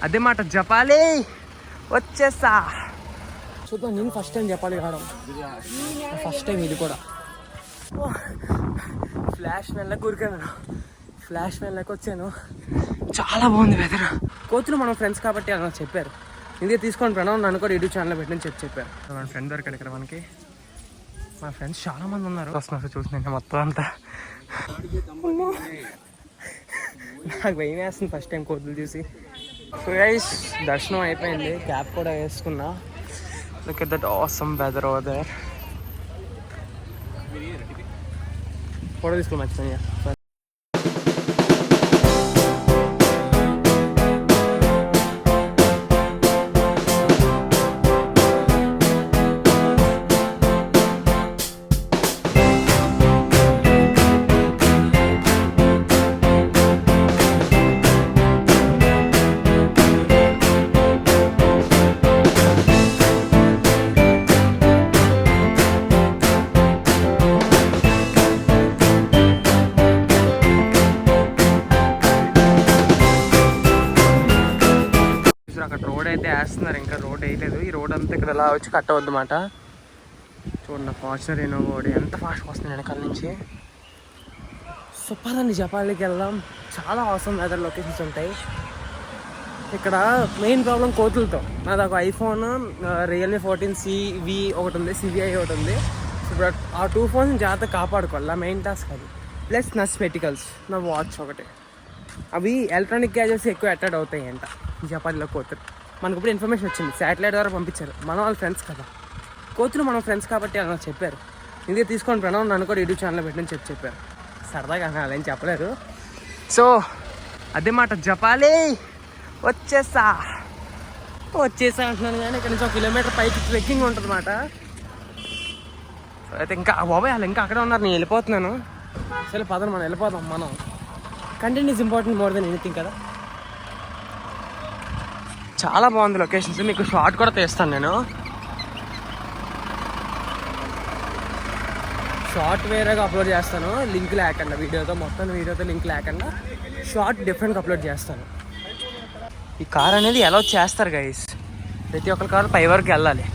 అదే మాట చెప్పాలి. వచ్చేసా. చూద్దాం. నేను ఫస్ట్ టైం చెప్పాలి కావడం, ఫస్ట్ టైం ఇది కూడా. ఫ్లాష్ మెల్లకి కూరికాను, ఫ్లాష్ మెల్లకి వచ్చాను. చాలా బాగుంది వెదర్. కోతులు మనం ఫ్రెండ్స్ కాబట్టి అలా చెప్పారు. ఇందుకే తీసుకొని ప్రణవ్ నన్ను కూడా యూట్యూబ్ ఛానల్ పెట్టని చెప్పారు. మన ఫ్రెండ్ దొరికాడు ఇక్కడ మనకి. మా ఫ్రెండ్స్ చాలా మంది ఉన్నారు. వస్తున్నారు చూసిన మొత్తం అంతా. నాకు భయం వేస్తుంది ఫస్ట్ టైం కోతులు చూసి. సో గైస్, దర్శనం అయిపోయింది. క్యాప్ కూడా వేసుకున్నా. Look at that awesome weather over there. Photo తీసుకుని మర్చిపోయా. అక్కడ రోడ్ అయితే వేస్తున్నారు, ఇంకా రోడ్ వేయలేదు. ఈ రోడ్ అంతా ఇక్కడ ఎలా వచ్చి కట్ అవుద్ది అన్నమాట. చూడండి ఫార్చునర్ రోడ్ ఎంత ఫాస్ట్గా వస్తుంది వెనకాల నుంచి. సూపర్ అండి. జపాన్కి వెళ్దాం. చాలా అవసరం వెదర్ లొకేషన్స్ ఉంటాయి ఇక్కడ. మెయిన్ ప్రాబ్లం కోతులతో. నాది ఒక ఐఫోన్ రియల్మీ 14C ఒకటి ఉంది, CVI ఒకటి ఉంది. ఇప్పుడు ఆ 2 ఫోన్స్ జాగ్రత్తగా కాపాడుకోవాలి, మెయిన్ టాస్క్ అది. ప్లస్ నా స్పెటికల్స్, నా వాచ్ ఒకటి. అవి ఎలక్ట్రానిక్ గ్యాజెట్స్ ఎక్కువ అట్రాక్ట్ అవుతాయి అంట జపాన్లో కోతులు. మనకు ఇప్పుడు ఇన్ఫర్మేషన్ వచ్చింది, శాటిలైట్ ద్వారా పంపించారు. మన వాళ్ళ ఫ్రెండ్స్ కదా, కోతులు మనం ఫ్రెండ్స్ కాబట్టి అలా చెప్పారు. ఇందుకే తీసుకొని ప్రణవ్ నన్ను కూడా యూట్యూబ్ ఛానల్ పెట్టని చెప్పారు. సరదాగా అలా ఏం చెప్పలేరు. సో అదే మాట చెప్పాలి. వచ్చేసా అంటున్నాను. కానీ ఇక్కడ నుంచి 1 కిలోమీటర్ పైకి ట్రెక్కింగ్ ఉంటుంది అన్నమాట. అయితే ఇంకా బాబాయ్ వాళ్ళు ఇంకా అక్కడే ఉన్నారు, నేను వెళ్ళిపోతున్నాను. సరే పదను, మనం వెళ్ళిపోదాం. మనం content is important more than anything కదా. చాలా బాగుంది లొకేషన్స్. మీకు షార్ట్ కూడా తీస్తాను నేను. షార్ట్ వేరేగా అప్లోడ్ చేస్తాను, లింక్ లేకుండా. వీడియోతో లింక్ లేకుండా షార్ట్ డిఫరెంట్గా అప్లోడ్ చేస్తాను. ఈ కార్ అనేది ఎలా చేస్తారు గైస్, ప్రతి ఒక్కరి కారు పై వరకు వెళ్ళాలి.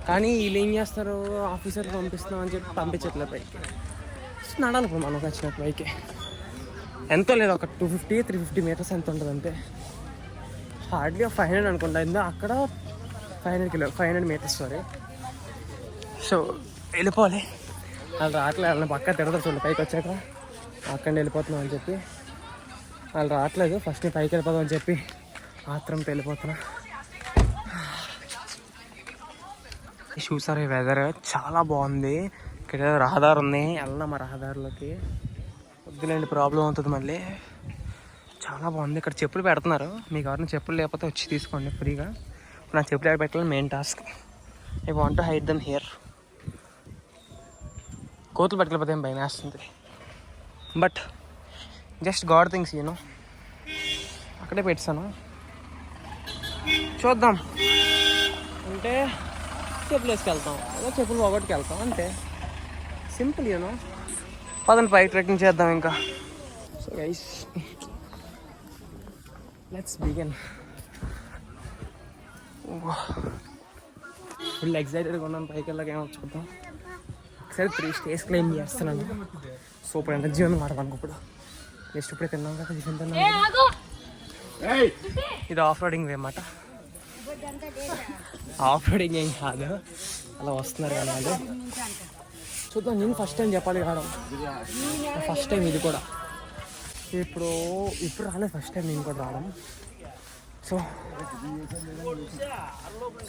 కానీ వీళ్ళు ఏం చేస్తారు, ఆఫీసర్లు పంపిస్తున్నాం అని చెప్పి పంపించట్లేదు పైకి. నడాలి ఇప్పుడు మనకు వచ్చినట్టు పైకి. ఎంతో లేదు, ఒక 250-350 మీటర్స్ ఎంత ఉంటుంది అంతే. హార్డ్లీ 500 అనుకుంటా. అక్కడ 500 మీటర్స్ సారీ. సో వెళ్ళిపోవాలి. వాళ్ళు రావట్లేదు, వాళ్ళని పక్క తిడతారు చూడండి పైకి వచ్చాక. అక్కడ వెళ్ళిపోతున్నాం అని చెప్పి వాళ్ళు రావట్లేదు. ఫస్ట్ నేను పైకి వెళ్ళిపోదాం అని చెప్పి ఆత్రంతో వెళ్ళిపోతున్నా. చూసారు ఈ వెదర్ చాలా బాగుంది. ఇక్కడ రహదారి ఉంది, వెళ్ళినా మా రహదారిలోకి. వద్దులేండి, ప్రాబ్లం అవుతుంది మళ్ళీ. చాలా బాగుంది. ఇక్కడ చెప్పులు పెడుతున్నారు. మీకు ఎవరైనా చెప్పులు లేకపోతే వచ్చి తీసుకోండి ఫ్రీగా. నా చెప్పులు ఎక్కడ పెట్టాలని main task. I want to hide them here. కోతులు పట్టుకెళ్ళిపోతే ఏం భయం వేస్తుంది. But just god things you know. అక్కడే పెట్టాను, చూద్దాం. అంటే చెప్పులు వేసుకెళ్తాం, అదే చెప్పులు పోగొట్టుకు వెళ్తాం అంతే. Simple you know. పదండి పై ట్రెక్కింగ్ చేద్దాం ఇంకా. So guys, let's begin. Full ఎక్సైటెడ్గా ఉన్నాను. పైకి వెళ్ళాక ఏమో చూద్దాం. ఒకసారి 3 స్టేస్ క్లైమ్ చేస్తున్నాను. సూపర్ ఎనర్జీ ఉంది మాట మనకు ఇప్పుడు. జస్ట్ ఇప్పుడే తిన్నాం కదా, చికెన్ తిన్నాం. ఇది ఆఫ్ రోడింగ్ అన్నమాట. ఆఫ్ రోడింగ్ ఏం కాదు, అలా వస్తున్నారు కదా వాళ్ళు. చూద్దాం. నేను ఫస్ట్ టైం చెప్పాలి కావడం, ఫస్ట్ టైం ఇది కూడా. ఇప్పుడు రాలేదు, ఫస్ట్ టైం నేను కూడా రావడం. So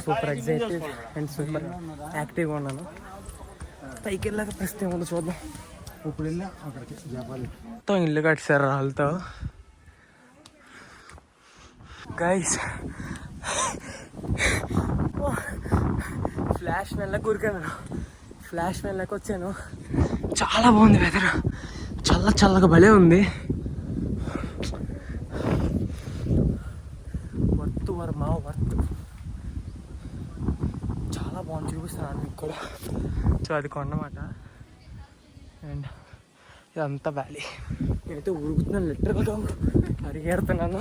super excited and super యాక్టివ్గా ఉన్నాను. పైకి వెళ్ళాక ప్రస్తుతం ఏమో చూద్దాం. ఇప్పుడు మొత్తం ఇల్లు కట్టారు వాళ్ళతో. గైస్, ఫ్లాష్ మెల్లకి కూరికాను, ఫ్లాష్ మెల్లకి వచ్చాను. చాలా బాగుంది వెదర్, చల్లగా భలే ఉంది. వర్త్ చాలా బాగుంది. చూపిస్తున్నాను మీకు కూడా. సో అది కొండమాట అండ్ ఇదంతా వ్యాలీ. నేనైతే ఉరుకుతున్నాను, లిటరల్గా పరిగెడుతున్నాను.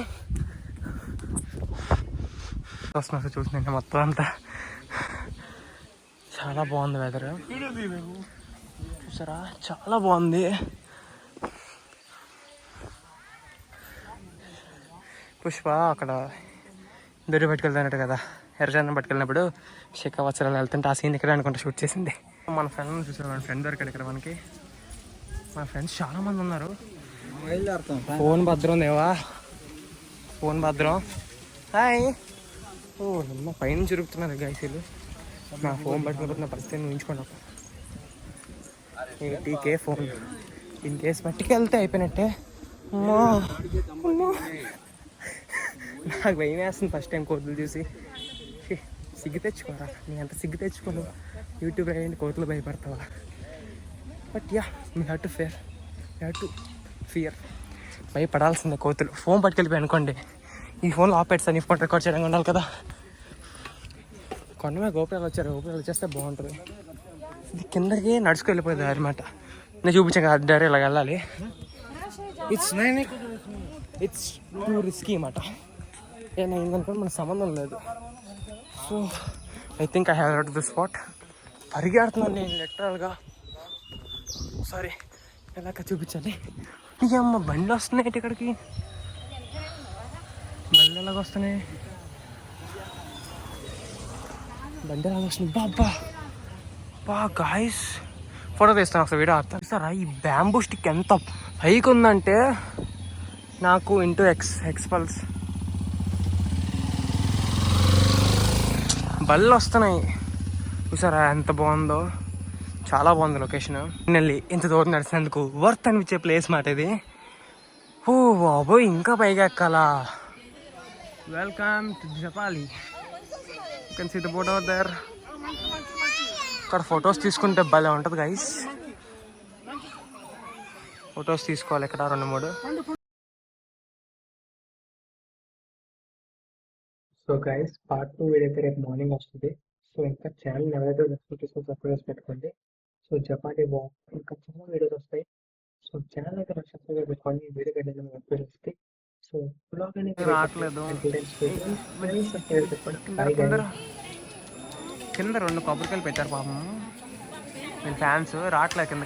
వస్తున్నారు చూసి మొత్తం అంతా. చాలా బాగుంది వెదర్ చూసారా, చాలా బాగుంది. పుష్ప అక్కడ దొరి పట్టుకెళ్తానట్టు కదా, ఎర్రచందనం పట్టుకెళ్ళినప్పుడు శిఖావత్సరాలు వెళ్తుంటే ఆ సీన్ ఇక్కడ అనుకుంటా షూట్ చేసింది. మన ఫ్రెండ్ చూసారు, మన ఫ్రెండ్ దొరికాడు ఇక్కడ మనకి. మన ఫ్రెండ్స్ చాలా మంది ఉన్నారు. ఫోన్ భద్రం దేవా, ఫోన్ భద్రం. హాయ్. ఓ నిమ్మ పైన చురుకుతున్నారు గైసీలు. నా ఫోన్ పట్టుకున్న పరిస్థితిని ఊహించుకోండి. టీకే ఫోన్ ఇన్ కేసు పట్టుకెళ్తే అయిపోయినట్టే. అమ్మా నాకు భయం వేస్తుంది ఫస్ట్ టైం కోతులు చూసి. సిగ్గు తెచ్చుకోరా, నీ అంత సిగ్గు తెచ్చుకోను. యూట్యూబ్ అయ్యండి కోతులు భయపడతావా? But yeah, me have to fear. భయపడాల్సిందే కోతులు. ఫోన్ పట్టుకెళ్ళిపోయి అనుకోండి, ఈ ఫోన్లో ఆపేట్స్ ఈ ఫోన్ రికార్డ్ చేయడం ఉండాలి కదా. కొండమే గోపురాలు వచ్చారు, గోపురాలు వచ్చేస్తే బాగుంటుంది. ఇది కిందకి నడుచుకు వెళ్ళిపోయింది అనమాట. నేను చూపించాను కదా దారి ఇలా వెళ్ళాలి. ఇట్స్ టూ రిస్కీ అన్నమాట. ఏమైందనుకో మనకు సంబంధం లేదు. So I think I have out the spot. పరిగెడుతున్నాను నేను లిటరల్గా. సారీ, ఎలాగ చూపించాలి. ఈ అమ్మ బండ్లు వస్తున్నాయి ఇక్కడికి, బండ్లు ఎలాగ వస్తున్నాయి, బండి ఎలాగ వస్తున్నాయి. బా గాయస్, ఫోటో తీస్తాను ఒకసారి, వీడియో ఆడతాను. సారా ఈ బ్యాంబూ స్టిక్ ఎంత పైకి ఉందంటే నాకు ఇంటూ ఎక్స్పల్స్ బళ్ళు వస్తున్నాయి. చూసారా ఎంత బాగుందో, చాలా బాగుంది లొకేషన్. నెల్లి ఇంత దూరం నడిచినందుకు వర్త్ అనిపించే ప్లేస్ మాట ఇది. ఓ బాబోయ్, ఇంకా పైగా ఎక్కాలా. Welcome to Japali. You can see the boat over there. ఇక్కడ ఫొటోస్ తీసుకుంటే భలే ఉంటుంది గైస్. ఫొటోస్ తీసుకోవాలి ఇక్కడ 2-3. సో గైస్, పార్ట్ 2 వీడియో అయితే రేపు మార్నింగ్ వస్తుంది. సో ఇంకా ఛానల్ ఎవరైతే సబ్స్క్రైబ్ పెట్టుకోండి. సో జపాలి బాగ్ ఇంకా చాలా వీడియోస్ వస్తాయి. సో ఛానల్ అయితే సబ్స్క్రైబ్ పెట్టుకోండి. వీడియో పెట్టిన అప్డేట్ వస్తాయి. సో బ్లాగ్ అనేది రావట్లేదు. కింద 2 కొబ్బరికాయలు పెట్టారు పాపం, నేను ఫ్యాన్స్ రావట్లేదు కింద.